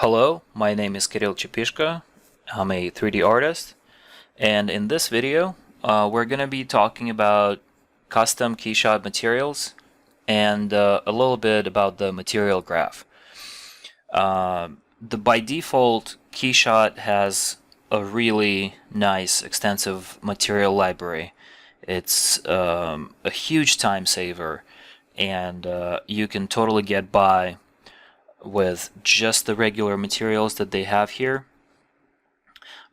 Hello, my name is Kirill Chepizhko. I'm a 3D artist, and in this video, we're going to be talking about custom KeyShot materials and a little bit about the material graph. By default, KeyShot has a really nice, extensive material library. It's a huge time saver, and you can totally get by with just the regular materials that they have here.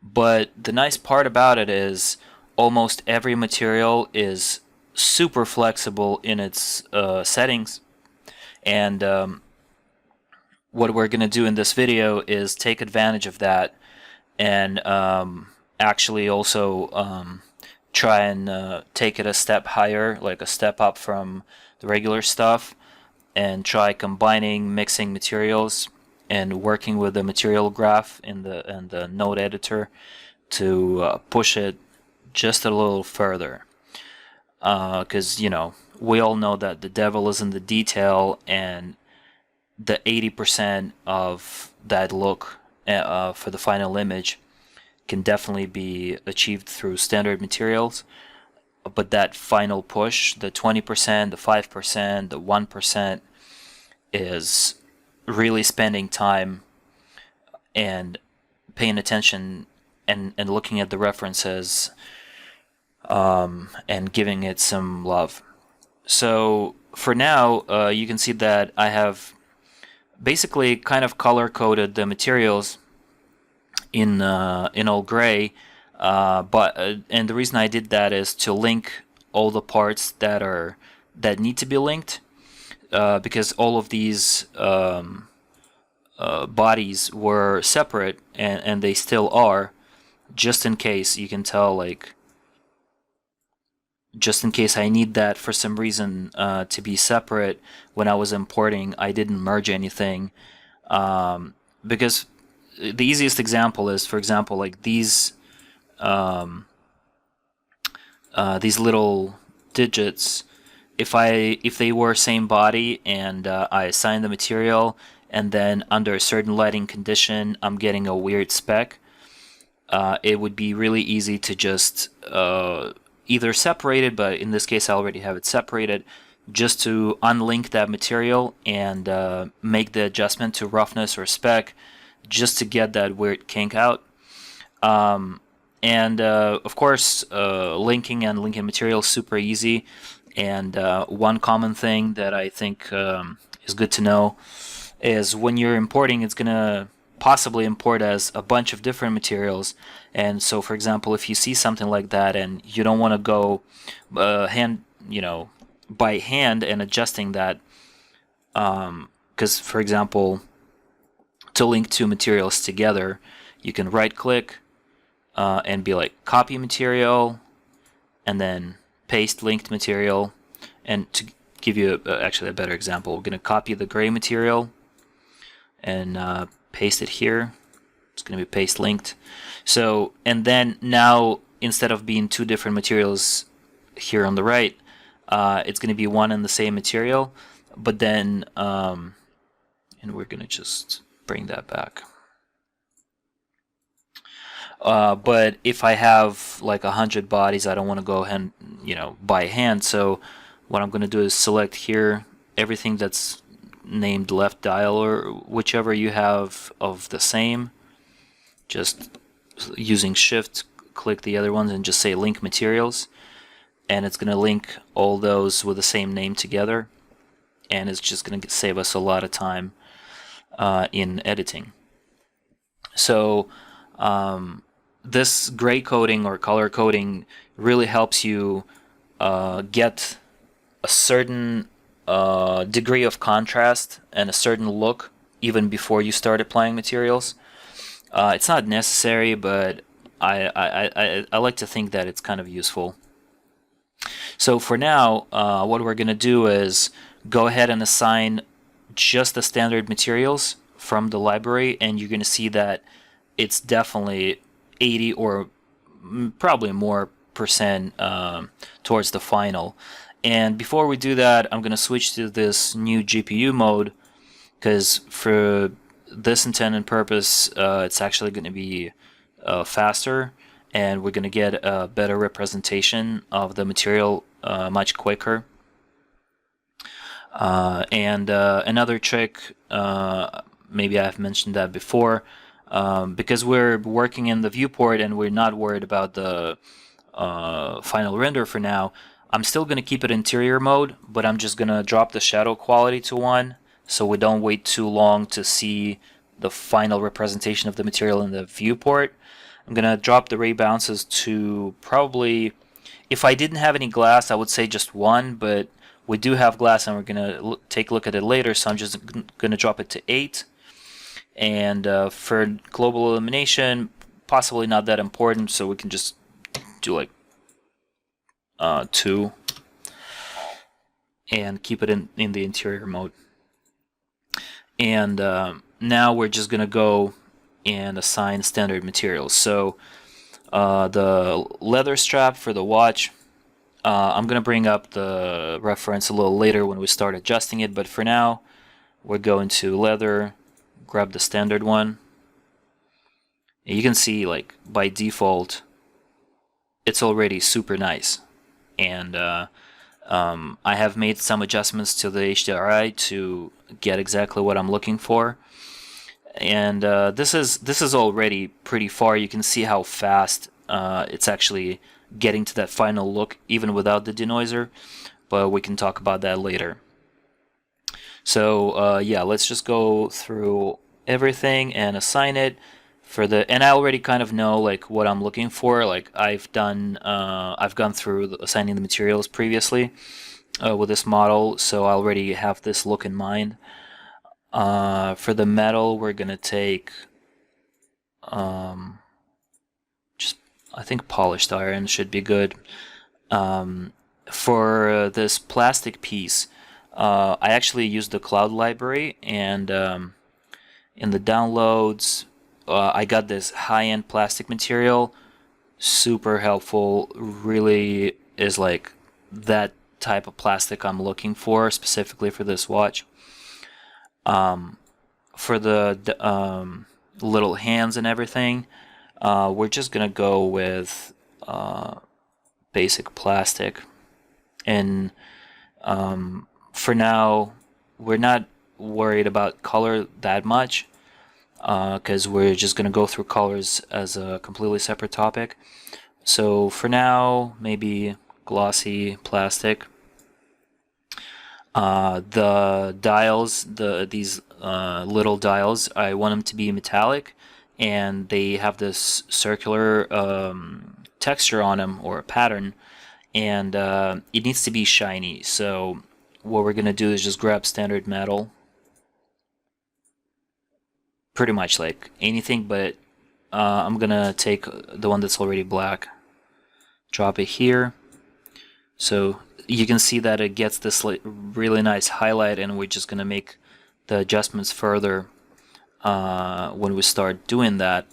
But the nice part about it is almost every material is super flexible in its settings, and what we're going to do in this video is take advantage of that and actually also try and take it a step higher, like a step up from the regular stuff, and try combining, mixing materials, and working with the material graph in the node editor to push it just a little further. Because we all know that the devil is in the detail, and the 80% of that look for the final image can definitely be achieved through standard materials. But that final push, the 20%, the 5%, the 1%, is really spending time and paying attention and looking at the references and giving it some love. So for now, you can see that I have basically kind of color-coded the materials in all gray. And the reason I did that is to link all the parts that need to be linked, because all of these bodies were separate, and they still are, just in case. You can tell, like, just in case I need that for some reason to be separate. When I was importing, I didn't merge anything, because the easiest example is, for example, like these little digits. If they were same body and I assign the material, and then under a certain lighting condition I'm getting a weird spec, it would be really easy to just either separate it, but in this case I already have it separated, just to unlink that material and make the adjustment to roughness or spec, just to get that weird kink out. And of course, linking and unlinking material is super easy. And one common thing that I think is good to know is when you're importing, it's going to possibly import as a bunch of different materials. And so, for example, if you see something like that and you don't want to go by hand and adjusting that, because, for example, to link two materials together, you can right-click and be like, copy material, and then paste linked material. And to give you actually a better example, we're going to copy the gray material and paste it here. It's going to be paste linked. So, and then now, instead of being two different materials here on the right, it's going to be one and the same material. But then, and we're going to just bring that back. But if I have like 100 bodies, I don't want to go ahead, by hand. So what I'm going to do is select here everything that's named left dial, or whichever you have of the same. Just using Shift, click the other ones and just say link materials, and it's going to link all those with the same name together, and it's just going to save us a lot of time in editing. So this gray coding or color coding really helps you get a certain degree of contrast and a certain look even before you start applying materials. It's not necessary, but I like to think that it's kind of useful. So for now, what we're going to do is go ahead and assign just the standard materials from the library, and you're going to see that it's definitely 80 or probably more percent towards the final. And before we do that, I'm going to switch to this new GPU mode, because for this intent and purpose, it's actually going to be faster, and we're going to get a better representation of the material much quicker. And another trick, maybe I've mentioned that before, because we're working in the viewport and we're not worried about the final render for now, I'm still going to keep it interior mode, but I'm just going to drop the shadow quality to 1 so we don't wait too long to see the final representation of the material in the viewport. I'm going to drop the ray bounces to probably, if I didn't have any glass, I would say just 1, but we do have glass and we're going to take a look at it later, so I'm just going to drop it to 8. And for global illumination, possibly not that important, so we can just do like 2 and keep it in the interior mode. And now we're just going to go and assign standard materials. So the leather strap for the watch, I'm going to bring up the reference a little later when we start adjusting it, but for now we're going to leather, grab the standard one. And you can see, like, by default it's already super nice, and I have made some adjustments to the HDRI to get exactly what I'm looking for. And this is already pretty far. You can see how fast it's actually getting to that final look even without the denoiser, but we can talk about that later. So yeah, let's just go through everything and assign it for the, and I already kind of know like what I'm looking for. Like I've gone through assigning the materials previously with this model, so I already have this look in mind. For the metal, we're gonna take just, I think polished iron should be good. For this plastic piece, I actually used the cloud library, and in the downloads I got this high-end plastic material, super helpful, really is like that type of plastic I'm looking for specifically for this watch. For the little hands and everything, we're just gonna go with basic plastic, and for now we're not worried about color that much, because we're just gonna go through colors as a completely separate topic. So for now, maybe glossy plastic. The dials, these little dials, I want them to be metallic, and they have this circular texture on them, or pattern, and it needs to be shiny. So what we're gonna do is just grab standard metal, pretty much like anything, but I'm gonna take the one that's already black, drop it here, so you can see that it gets this really nice highlight, and we're just gonna make the adjustments further when we start doing that.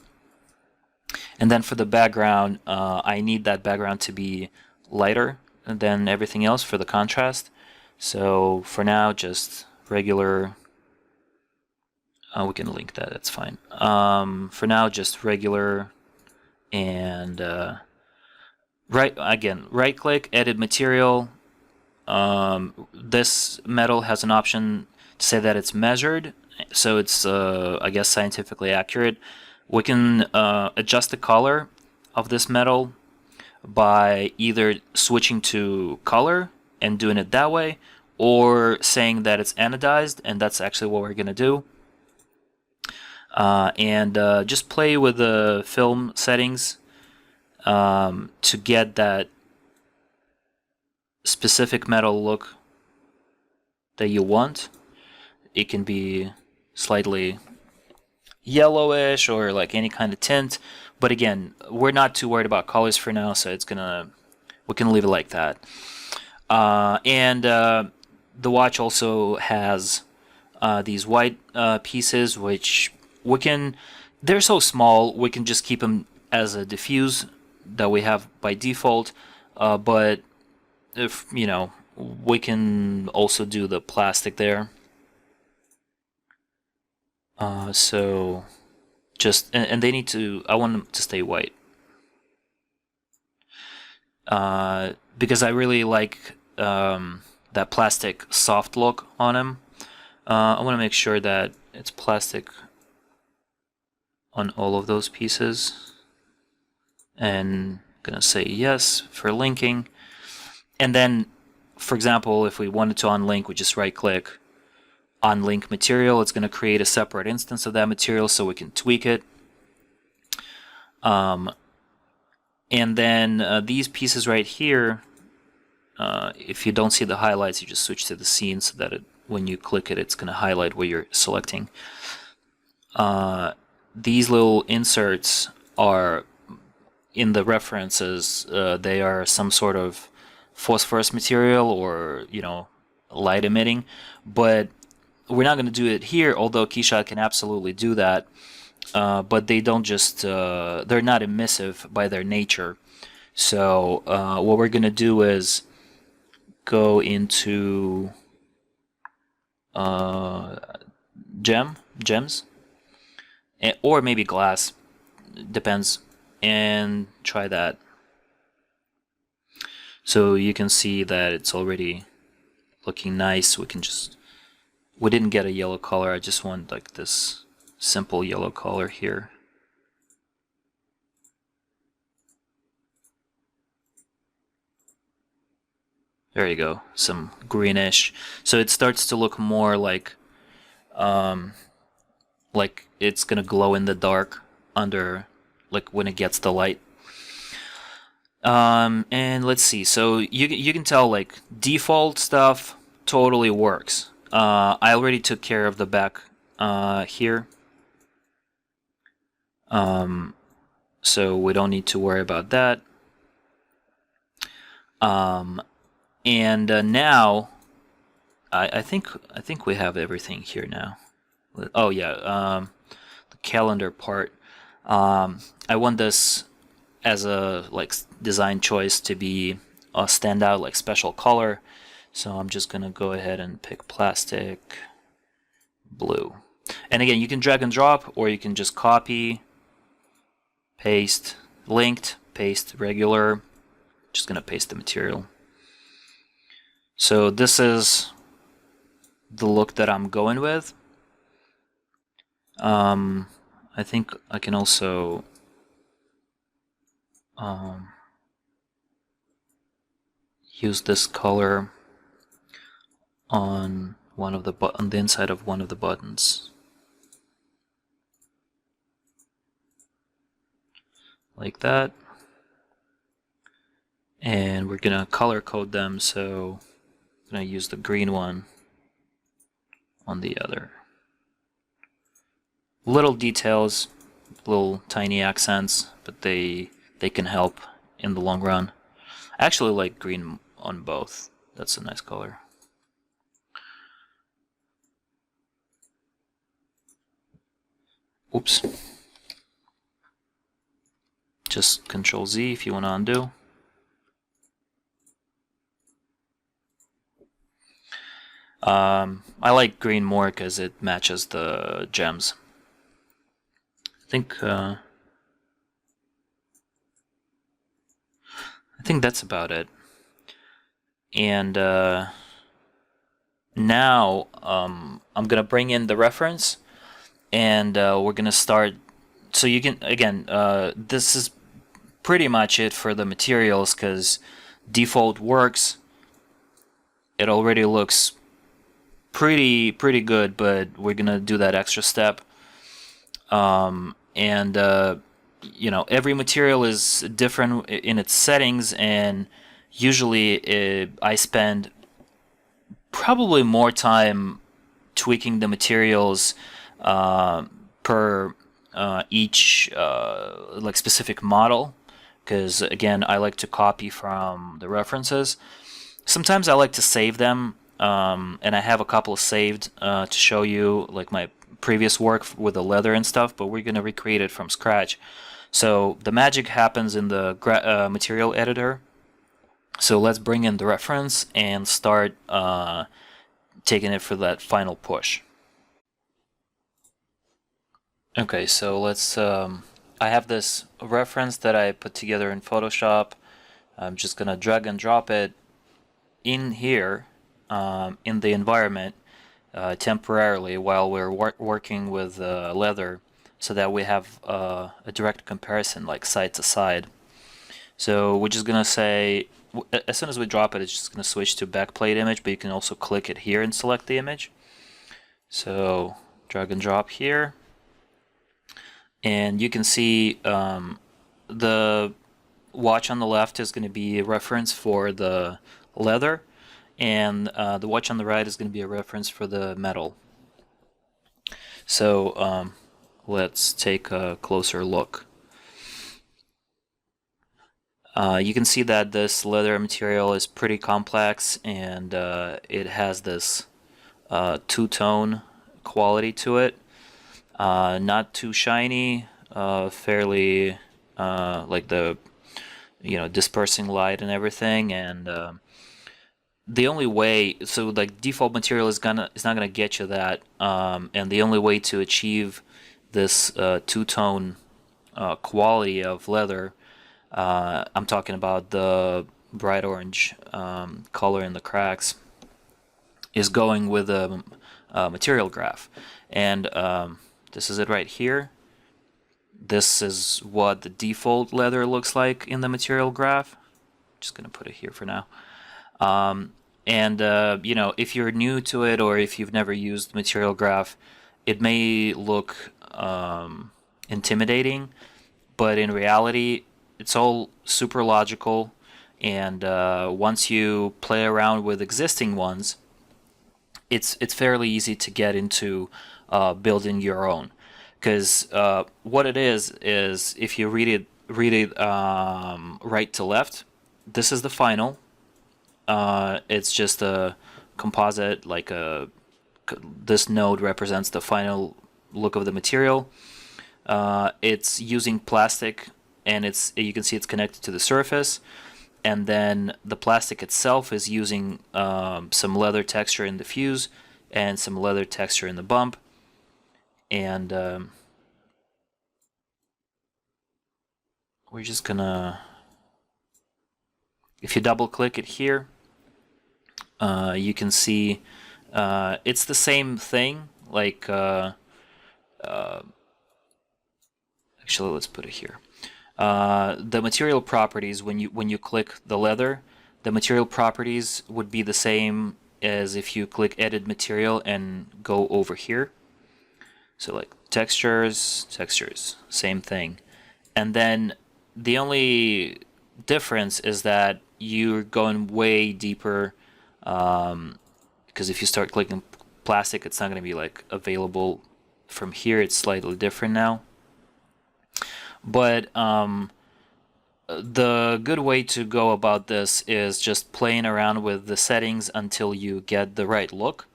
And then for the background, I need that background to be lighter than everything else for the contrast. So for now, just regular. We can link that, that's fine. For now, just regular, and right click, edit material. This metal has an option to say that it's measured, so it's I guess scientifically accurate. We can adjust the color of this metal by either switching to color and doing it that way, or saying that it's anodized, and that's actually what we're gonna do. And just play with the film settings to get that specific metal look that you want. It can be slightly yellowish or like any kind of tint, but again, we're not too worried about colors for now, so we can leave it like that. And the watch also has these white pieces, which they're so small, we can just keep them as a diffuse that we have by default, but if we can also do the plastic there. So just and they need to. I want them to stay white because I really like that plastic soft look on them. I want to make sure that it's plastic on all of those pieces, and I'm gonna say yes for linking. And then, for example, if we wanted to unlink, we just right click, unlink material. It's going to create a separate instance of that material so we can tweak it. And then these pieces right here, if you don't see the highlights, you just switch to the scene so that when you click it, it's going to highlight what you're selecting. These little inserts are in the references. They are some sort of phosphorus material or, light emitting, but we're not going to do it here, although KeyShot can absolutely do that. But they don't just, they're not emissive by their nature. So what we're going to do is go into gems, or maybe glass, depends, and try that. So you can see that it's already looking nice. We didn't get a yellow color. I just want like this simple yellow color here. There you go, some greenish. So it starts to look more like it's gonna glow in the dark under, like when it gets the light. And let's see. So you can tell like default stuff totally works. I already took care of the back here. So we don't need to worry about that. And now I think we have everything here now. Oh yeah, the calendar part. I want this as a design choice to be a standout, like special color. So I'm just gonna go ahead and pick plastic blue. And again, you can drag and drop, or you can just copy, paste, linked, paste, regular. Just gonna paste the material. So this is the look that I'm going with. I think I can also use this color on on the inside of one of the buttons, like that. And we're gonna color code them, so I'm gonna use the green one on the other. Little details, little tiny accents, but they can help in the long run. I actually like green on both. That's a nice color. Oops. Just Control Z if you want to undo. I like green more because it matches the gems. I think that's about it. And now I'm gonna bring in the reference, and we're gonna start. So you can again, this is pretty much it for the materials because default works. It already looks pretty good, but we're gonna do that extra step. Every material is different in its settings, and usually I spend probably more time tweaking the materials per each specific model, because again I like to copy from the references. Sometimes I like to save them, and I have a couple saved to show you, like my previous work with the leather and stuff, but we're going to recreate it from scratch. So the magic happens in the material editor. So let's bring in the reference and start taking it for that final push. Okay, so let's. I have this reference that I put together in Photoshop. I'm just gonna drag and drop it in here in the environment temporarily while we're working with leather, so that we have a direct comparison, like side to side. So we're just gonna say, as soon as we drop it, it's just gonna switch to backplate image, but you can also click it here and select the image. So drag and drop here, and you can see the watch on the left is going to be a reference for the leather, and the watch on the right is going to be a reference for the metal. So let's take a closer look. You can see that this leather material is pretty complex, and it has this two-tone quality to it. Not too shiny, fairly like the dispersing light and everything, and the only way, so like default material is not gonna get you that, and the only way to achieve this two-tone quality of leather, I'm talking about the bright orange color in the cracks, is going with a material graph, and this is it right here. This is what the default leather looks like in the material graph. Just gonna put it here for now. And if you're new to it, or if you've never used material graph, it may look intimidating, but in reality, it's all super logical. And once you play around with existing ones, it's fairly easy to get into building your own. Because what it is if you read it right to left, this is the final. It's just a composite, like this node represents the final look of the material. It's using plastic, and you can see it's connected to the surface, and then the plastic itself is using some leather texture in the fuse and some leather texture in the bump, and we're just gonna, if you double click it here, you can see it's the same thing, like actually let's put it here. The material properties, when you click the leather, the material properties would be the same as if you click edit material and go over here. So like textures, same thing. And then the only difference is that you're going way deeper, because if you start clicking plastic, it's not going to be like available from here. It's slightly different now. But the good way to go about this is just playing around with the settings until you get the right look.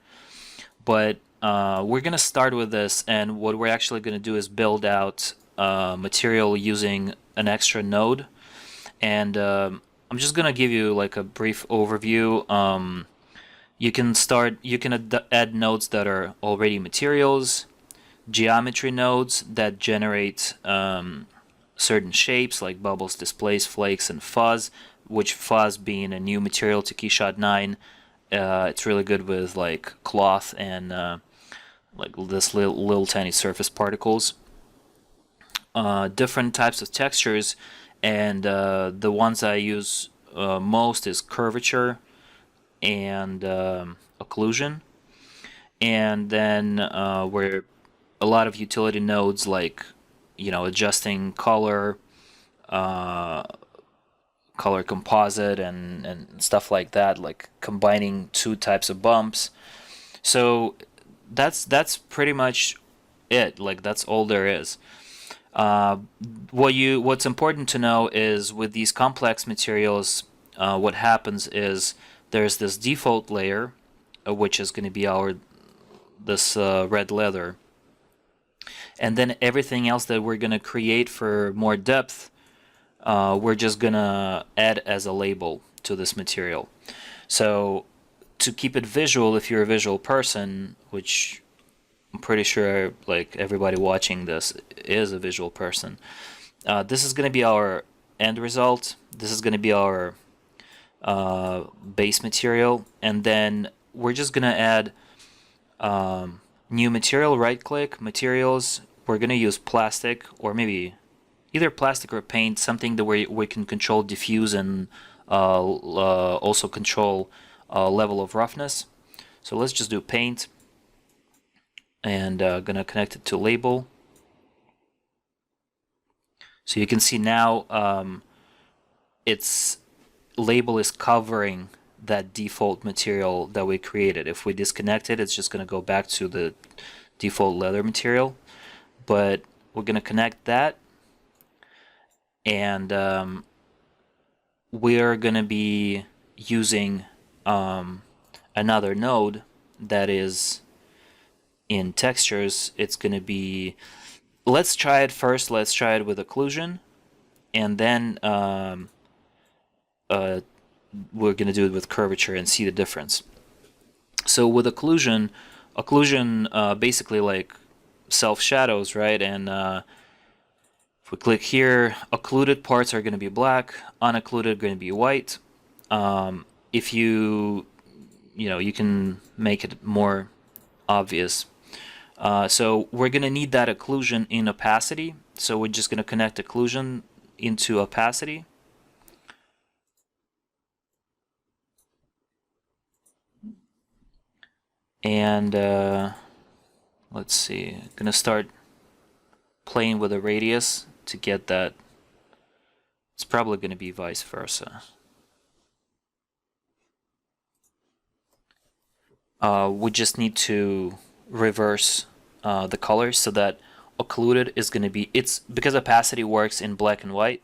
But we're going to start with this, and what we're actually going to do is build out material using an extra node. And I'm just going to give you like a brief overview. You can add nodes that are already materials, geometry nodes that generate certain shapes like bubbles, displays, flakes, and fuzz, which fuzz being a new material to KeyShot 9. It's really good with like cloth and like this little tiny surface particles. Different types of textures, and the ones I use most is curvature and occlusion, and then where a lot of utility nodes like adjusting color, color composite, and stuff like that, like combining two types of bumps. So that's pretty much it. Like that's all there is. What's important to know is with these complex materials, what happens is there's this default layer, which is going to be this red leather, and then everything else that we're going to create for more depth, we're just going to add as a label to this material. So to keep it visual, if you're a visual person, which I'm pretty sure like everybody watching this is a visual person. This is going to be our end result. This is going to be our base material, and then we're just going to add new material. Right click, materials. We're going to use plastic, or maybe either plastic or paint, something that we can control diffuse and also control level of roughness. So let's just do paint, and gonna connect it to label. So you can see now its label is covering that default material that we created. If we disconnect it, it's just gonna go back to the default leather material. But we're gonna connect that, and we're gonna be using another node that is in textures. It's going to be, let's try it first. Let's try it with occlusion, and then we're going to do it with curvature and see the difference. So with occlusion basically like self shadows, right? And if we click here, occluded parts are going to be black, unoccluded going to be white. If you can make it more obvious. So we're going to need that occlusion in opacity. So we're just going to connect occlusion into opacity. And let's see, I'm going to start playing with a radius to get that. It's probably going to be vice versa. We just need to reverse the colors so that occluded is going to be, it's because opacity works in black and white.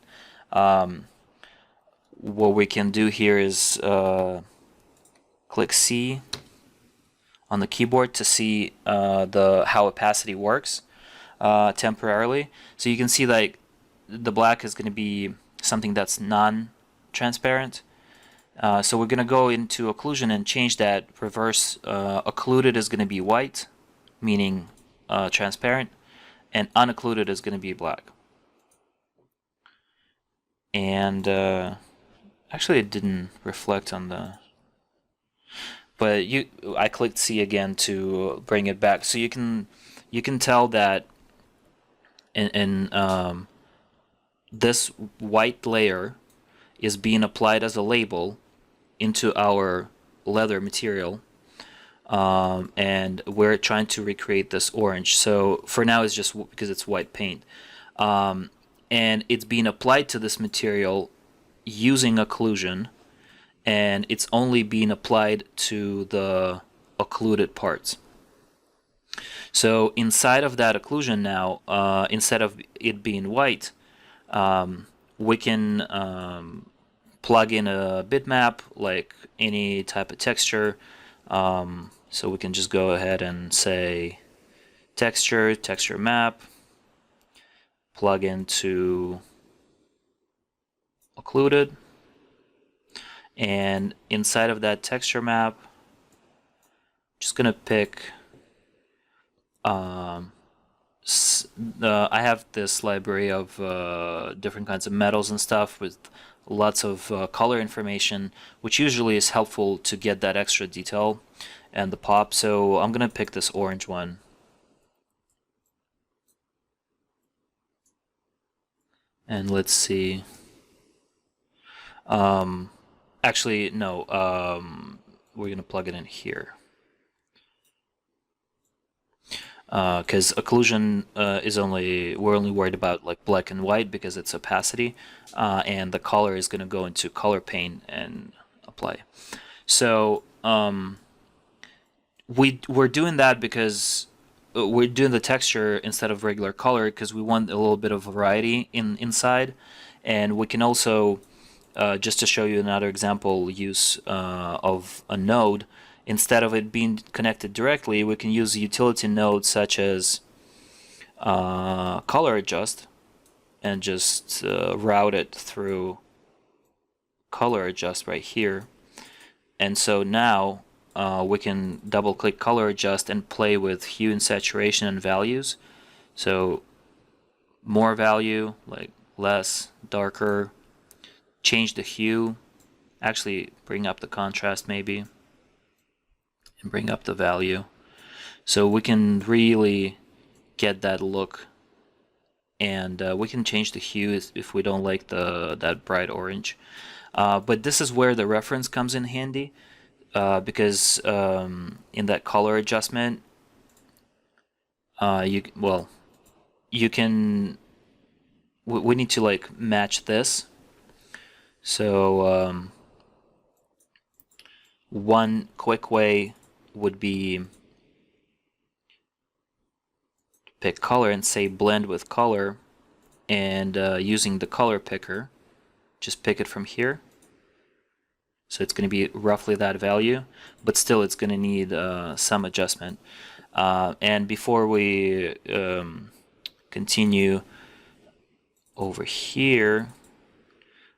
What we can do here is click C on the keyboard to see how opacity works temporarily. So you can see like the black is going to be something that's non-transparent. So we're going to go into occlusion and change that. Reverse occluded is going to be white, meaning transparent, and unoccluded is going to be black. And actually it didn't reflect on the, but I clicked C again to bring it back. So you can tell that in this white layer is being applied as a label into our leather material, and we're trying to recreate this orange. So for now it's just because it's white paint, and it's being applied to this material using occlusion, and it's only being applied to the occluded parts. So inside of that occlusion now, instead of it being white, we can plug in a bitmap like any type of texture. So we can just go ahead and say texture map, plug into occluded, and inside of that texture map, just gonna pick I have this library of different kinds of metals and stuff with lots of color information, which usually is helpful to get that extra detail and the pop. So I'm gonna pick this orange one. And let's see. Actually, no. We're gonna plug it in here. Because occlusion is we're only worried about like black and white because it's opacity, and the color is going to go into color pane and apply. So we're doing that because we're doing the texture instead of regular color because we want a little bit of variety inside, and we can also just to show you another example use of a node. Instead of it being connected directly, we can use a utility node such as color adjust and just route it through color adjust right here. And so now we can double click color adjust and play with hue and saturation and values. So more value, like less, darker, change the hue, actually bring up the contrast maybe, and bring up the value. So we can really get that look, and we can change the hue if we don't like that bright orange. But this is where the reference comes in handy, because in that color adjustment, you can, we need to like match this. So one quick way would be pick color and say blend with color, and using the color picker, just pick it from here. So it's going to be roughly that value, but still it's going to need some adjustment. And before we continue over here,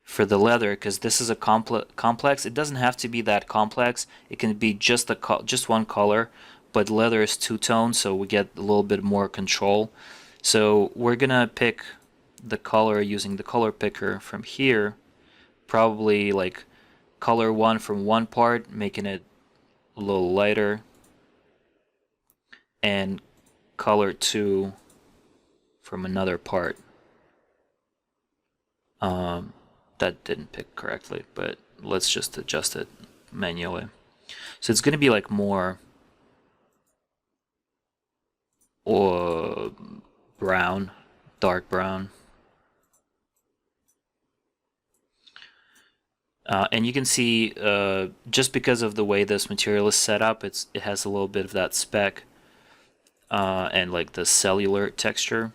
for the leather, because this is a complex, it doesn't have to be that complex. It can be just just one color, but leather is two-tone, so we get a little bit more control. So we're gonna pick the color using the color picker from here, probably like color 1 from one part, making it a little lighter, and color 2 from another part. That didn't pick correctly, but let's just adjust it manually. So it's going to be like more or brown, dark brown. And you can see just because of the way this material is set up, it has a little bit of that speck and like the cellular texture,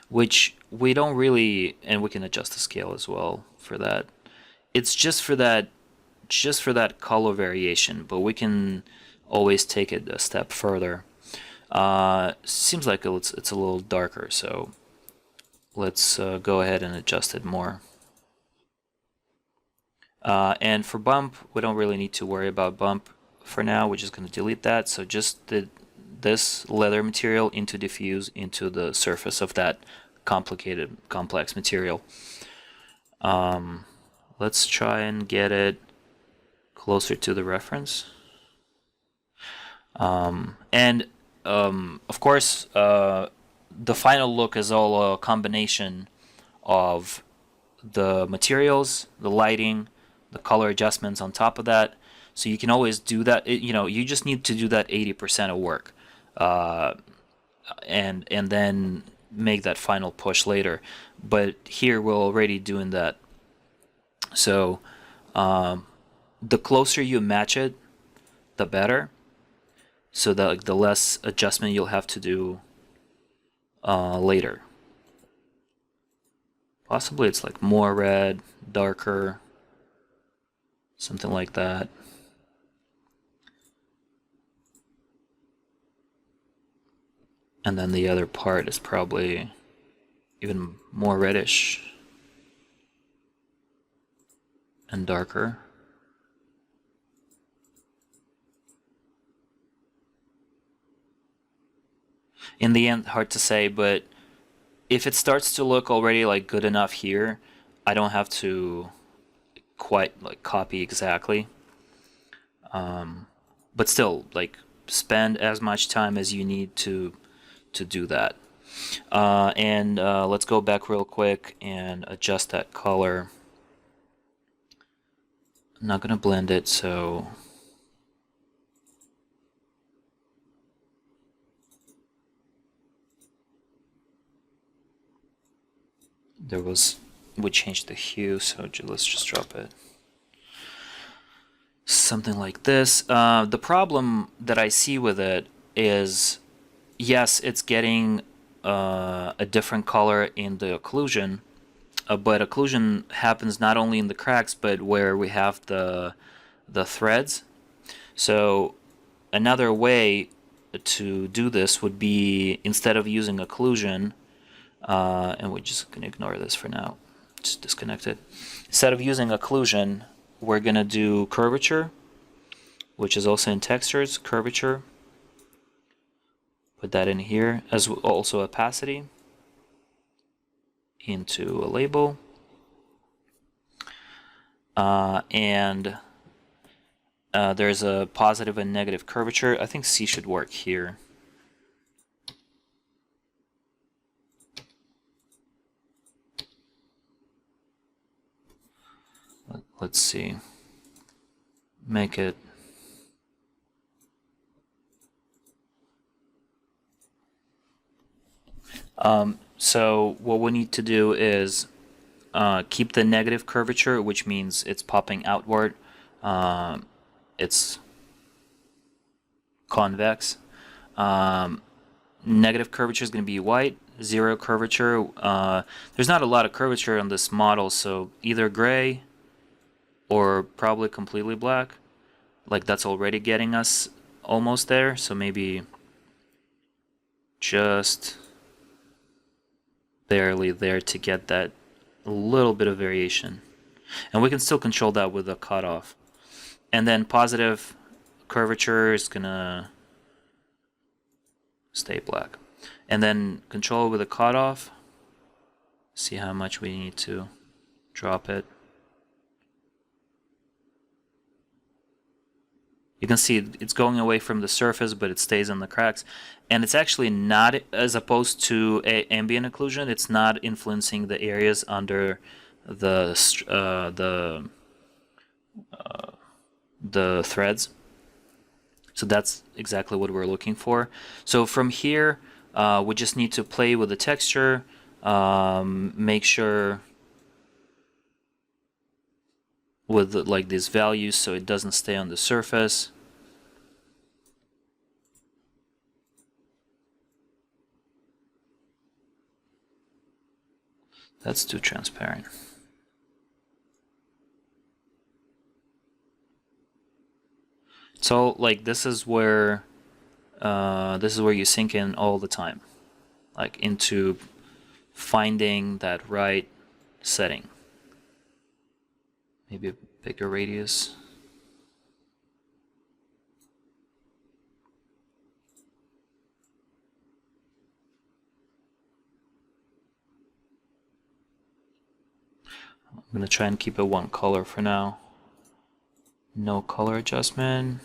which we don't really, and we can adjust the scale as well for that. It's just for that color variation, but we can always take it a step further. Seems like it's a little darker, so let's go ahead and adjust it more. And for bump, we don't really need to worry about bump for now. We're just going to delete that. So just this leather material into diffuse into the surface of that complex material. Let's try and get it closer to the reference. And of course, the final look is all a combination of the materials, the lighting, the color adjustments on top of that. So you can always do that. You just need to do that 80% of work, and then make that final push later. But here we're already doing that. So the closer you match it, the better. So that like the less adjustment you'll have to do later. Possibly it's like more red, darker, something like that. And then the other part is probably even more reddish and darker. In the end, hard to say, but if it starts to look already like good enough here, I don't have to quite like copy exactly. But still, like spend as much time as you need to do that. And let's go back real quick and adjust that color. I'm not gonna blend it, so we changed the hue, so let's just drop it. Something like this. The problem that I see with it is, yes, it's getting a different color in the occlusion, but occlusion happens not only in the cracks, but where we have the threads. So another way to do this would be, instead of using occlusion, and we're just going to ignore this for now, just disconnect it. Instead of using occlusion, we're going to do curvature, which is also in textures, curvature. Put that in here, as also opacity, into a label. And there's a positive and negative curvature. I think C should work here. Let's see. Make it so what we need to do is keep the negative curvature, which means it's popping outward. It's convex. Negative curvature is going to be white. Zero curvature. There's not a lot of curvature on this model, so either gray or probably completely black. Like that's already getting us almost there, so maybe just barely there to get that little bit of variation. And we can still control that with a cutoff. And then positive curvature is gonna stay black. And then control with a cutoff. See how much we need to drop it. You can see it's going away from the surface, but it stays in the cracks. And it's actually not, as opposed to ambient occlusion, it's not influencing the areas under the threads. So that's exactly what we're looking for. So from here, we just need to play with the texture, make sure with like these values so it doesn't stay on the surface. That's too transparent. So like this is where you sink in all the time, like into finding that right setting. Maybe a bigger radius. I'm going to try and keep it one color for now. No color adjustment.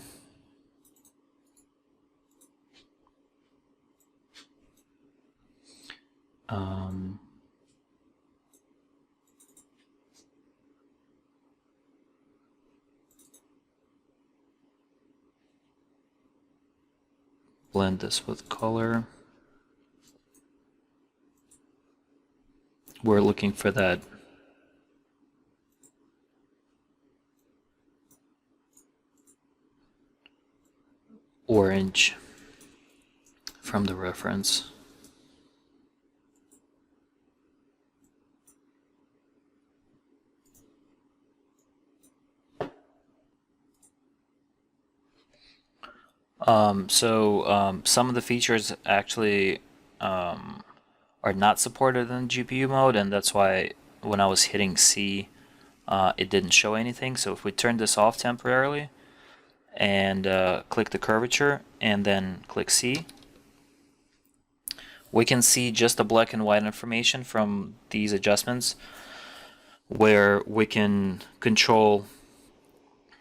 Blend this with color. We're looking for that orange from the reference. Some of the features actually are not supported in GPU mode, and that's why when I was hitting C, it didn't show anything. So if we turn this off temporarily and click the curvature and then click C, we can see just the black and white information from these adjustments, where we can control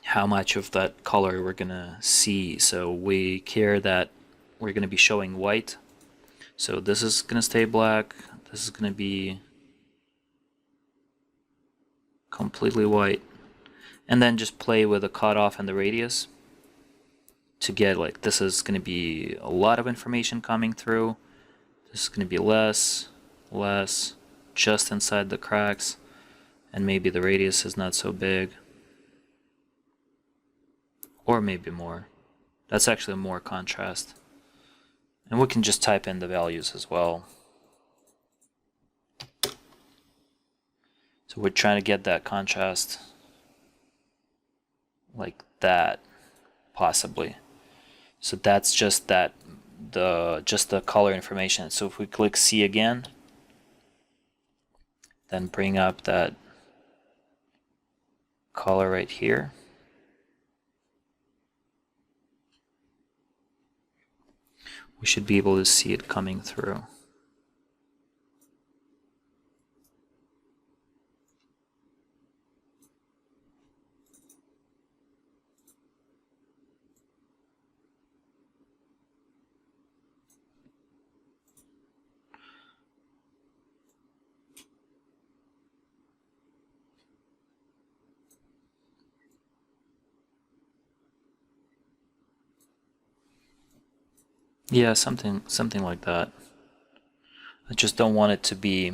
how much of that color we're gonna see. So we care that we're gonna be showing white. So this is gonna stay black. This is gonna be completely white. And then just play with the cutoff and the radius to get like, this is gonna be a lot of information coming through. This is gonna be less, just inside the cracks, and maybe the radius is not so big. Or maybe more. That's actually more contrast. And we can just type in the values as well. So we're trying to get that contrast like that, possibly. So that's just that, just the color information. So if we click C again, then bring up that color right here. we should be able to see it coming through. Yeah, something like that. I just don't want it to be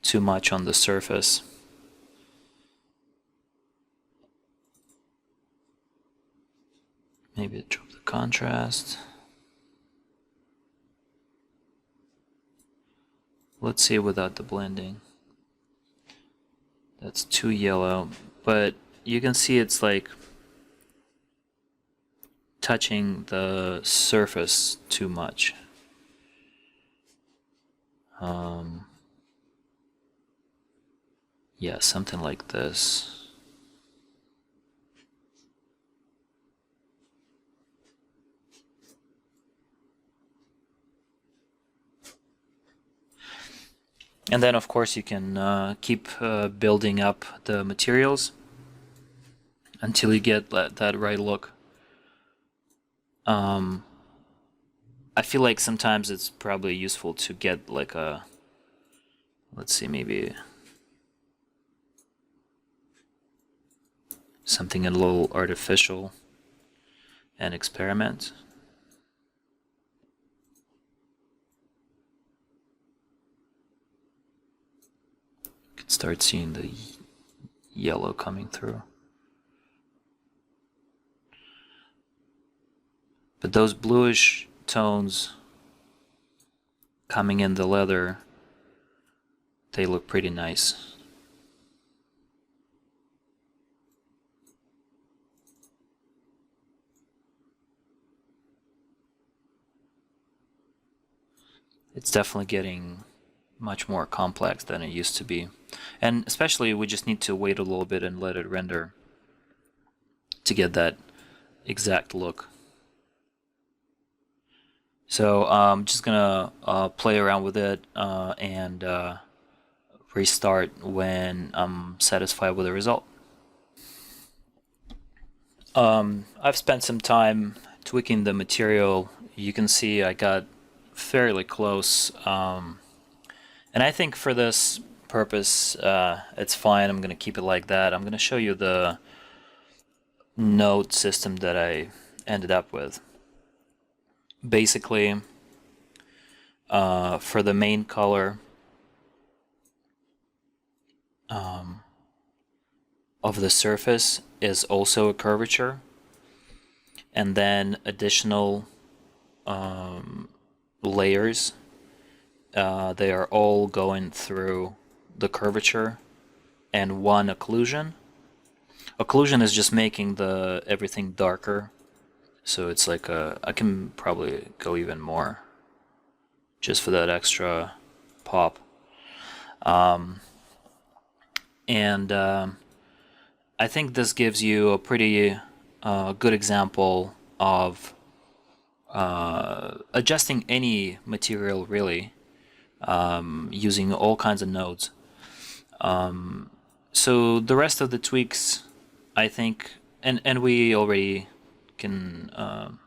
too much on the surface. Maybe drop the contrast. Let's see without the blending. That's too yellow, but you can see it's like touching the surface too much. Yeah, something like this. And then, of course, you can keep building up the materials until you get that right look. I feel like sometimes it's probably useful to get like a, let's see, maybe something a little artificial and experiment. You can start seeing the yellow coming through. But those bluish tones coming in the leather, they look pretty nice. It's definitely getting much more complex than it used to be. And especially we just need to wait a little bit and let it render to get that exact look. So I'm just gonna play around with it and restart when I'm satisfied with the result. I've spent some time tweaking the material. You can see I got fairly close, and I think for this purpose it's fine. I'm gonna keep it like that. I'm gonna show you the node system that I ended up with. Basically, for the main color of the surface is also a curvature, and then additional layers, they are all going through the curvature, and one occlusion. Occlusion is just making the everything darker, so it's like I can probably go even more just for that extra pop. And I think this gives you a pretty good example of adjusting any material really, using all kinds of nodes. So the rest of the tweaks, I think, and we already can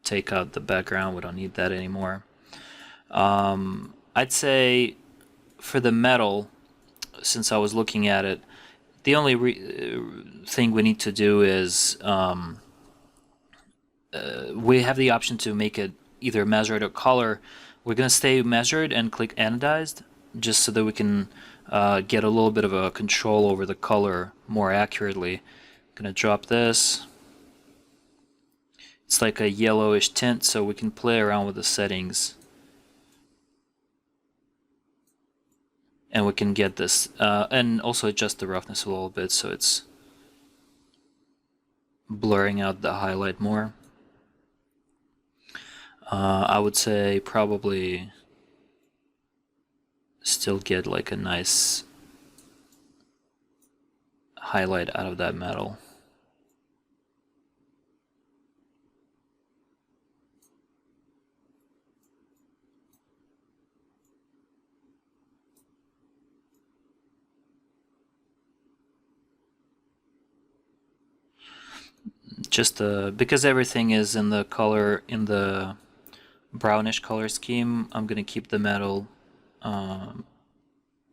take out the background. We don't need that anymore. I'd say for the metal, since I was looking at it, the only thing we need to do is we have the option to make it either measured or color. We're going to stay measured and click anodized, just so that we can get a little bit of a control over the color more accurately. I'm going to drop this. It's like a yellowish tint, so we can play around with the settings. And we can get this, and also adjust the roughness a little bit so it's blurring out the highlight more. I would say probably still get like a nice highlight out of that metal. just because everything is in the color, in the brownish color scheme, I'm gonna keep the metal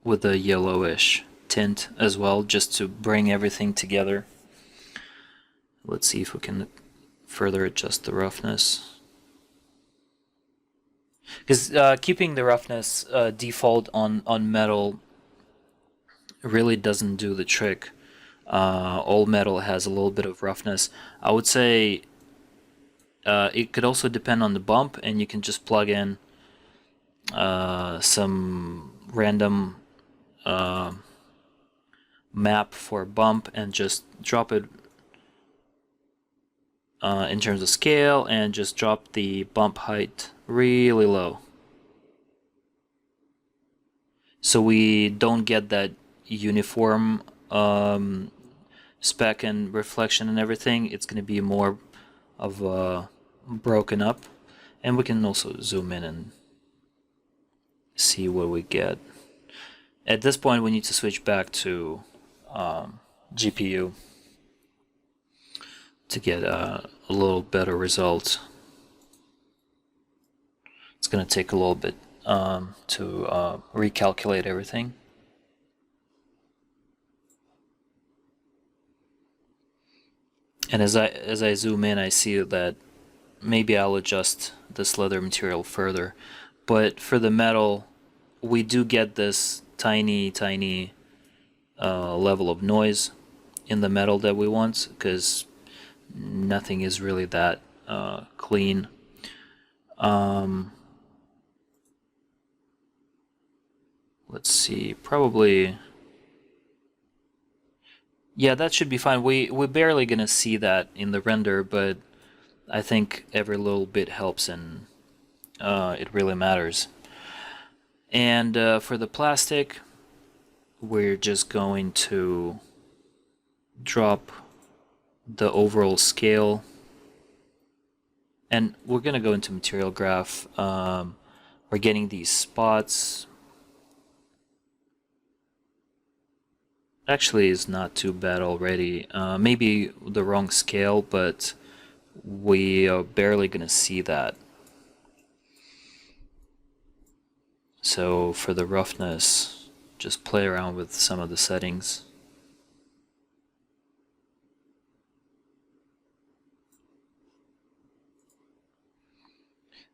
with a yellowish tint as well, just to bring everything together. Let's see if we can further adjust the roughness. Because keeping the roughness default on metal really doesn't do the trick. All metal has a little bit of roughness. I would say it could also depend on the bump, and you can just plug in some random map for bump and just drop it in terms of scale, and just drop the bump height really low, so we don't get that uniform spec and reflection and everything. It's going to be more of a broken up, and we can also zoom in and see what we get. At this point we need to switch back to GPU to get a little better result. It's going to take a little bit to recalculate everything. And as I zoom in, I see that maybe I'll adjust this leather material further. But for the metal, we do get this tiny level of noise in the metal that we want, because nothing is really that clean. Let's see, probably, yeah, that should be fine. We're barely gonna see that in the render, but I think every little bit helps, and it really matters. And for the plastic, we're just going to drop the overall scale, and we're gonna go into material graph. We're getting these spots. Actually, is not too bad already. Maybe the wrong scale, but we are barely gonna see that. So for the roughness, just play around with some of the settings.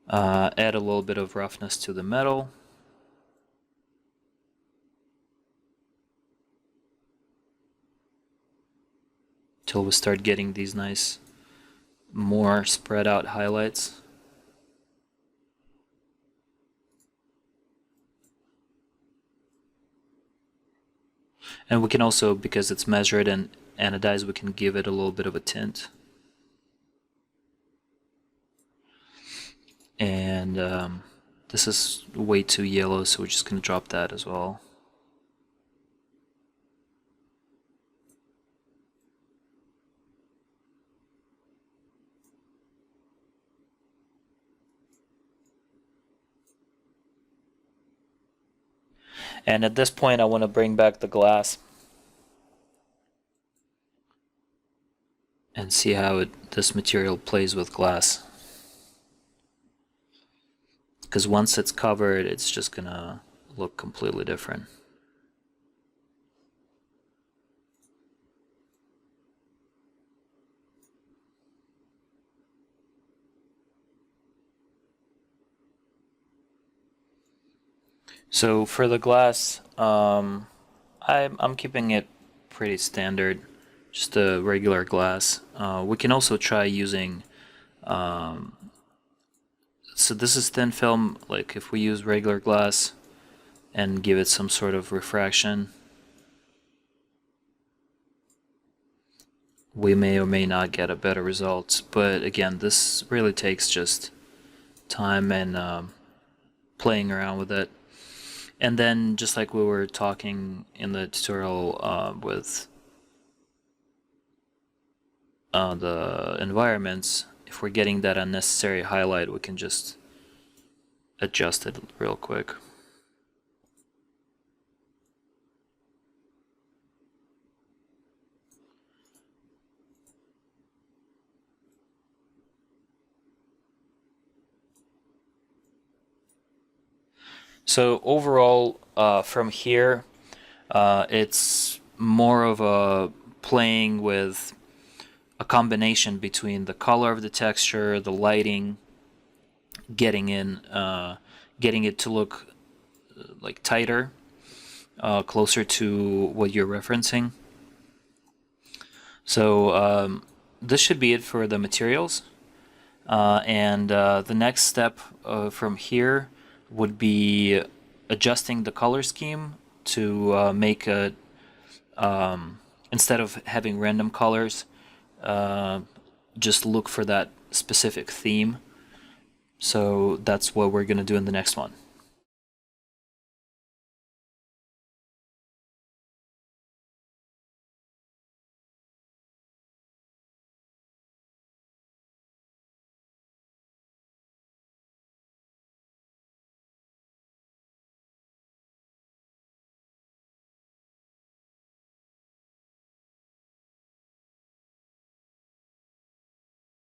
Add a little bit of roughness to the metal. Till we start getting these nice, more spread out highlights. And we can also, because it's measured and anodized, we can give it a little bit of a tint. And this is way too yellow, so we're just going to drop that as well. And at this point I want to bring back the glass and see how this material plays with glass. Because once it's covered, it's just gonna look completely different. So for the glass, I'm keeping it pretty standard, just a regular glass. We can also try using, so this is thin film, like if we use regular glass and give it some sort of refraction, we may or may not get a better result. But again, this really takes just time and playing around with it. And then, just like we were talking in the tutorial with the environments, if we're getting that unnecessary highlight, we can just adjust it real quick. So overall, from here, it's more of a playing with a combination between the color of the texture, the lighting, getting it to look like tighter, closer to what you're referencing. So this should be it for the materials. And the next step from here would be adjusting the color scheme to make a, instead of having random colors, just look for that specific theme. So that's what we're going to do in the next one.